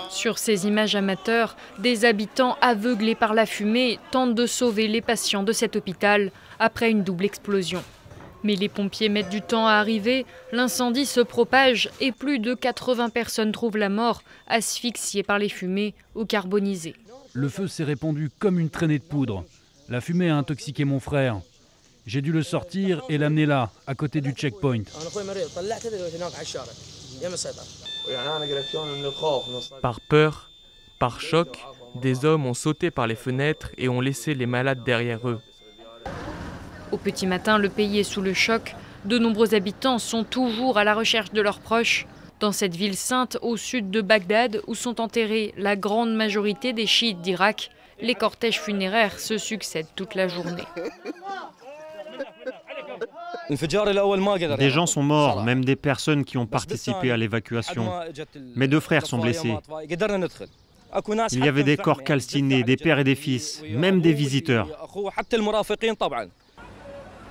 Sur ces images amateurs, des habitants aveuglés par la fumée tentent de sauver les patients de cet hôpital après une double explosion. Mais les pompiers mettent du temps à arriver, l'incendie se propage et plus de 80 personnes trouvent la mort, asphyxiées par les fumées ou carbonisées. Le feu s'est répandu comme une traînée de poudre. La fumée a intoxiqué mon frère. J'ai dû le sortir et l'amener là, à côté du checkpoint. Par peur, par choc, des hommes ont sauté par les fenêtres et ont laissé les malades derrière eux. Au petit matin, le pays est sous le choc. De nombreux habitants sont toujours à la recherche de leurs proches. Dans cette ville sainte au sud de Bagdad, où sont enterrés la grande majorité des chiites d'Irak, les cortèges funéraires se succèdent toute la journée. Des gens sont morts, même des personnes qui ont participé à l'évacuation. Mes deux frères sont blessés. Il y avait des corps calcinés, des pères et des fils, même des visiteurs.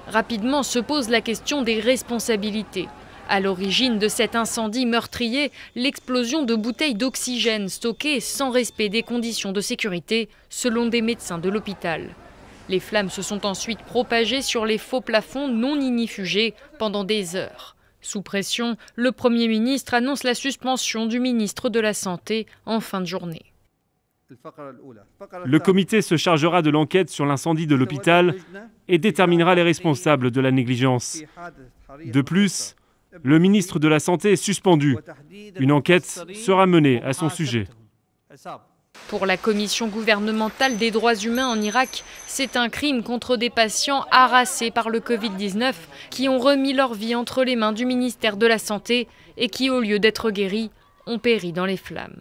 Rapidement se pose la question des responsabilités. À l'origine de cet incendie meurtrier, l'explosion de bouteilles d'oxygène stockées sans respect des conditions de sécurité, selon des médecins de l'hôpital. Les flammes se sont ensuite propagées sur les faux plafonds non ignifugés pendant des heures. Sous pression, le Premier ministre annonce la suspension du ministre de la Santé en fin de journée. Le comité se chargera de l'enquête sur l'incendie de l'hôpital et déterminera les responsables de la négligence. De plus, le ministre de la Santé est suspendu. Une enquête sera menée à son sujet. Pour la Commission gouvernementale des droits humains en Irak, c'est un crime contre des patients harassés par le Covid-19 qui ont remis leur vie entre les mains du ministère de la Santé et qui, au lieu d'être guéris, ont péri dans les flammes.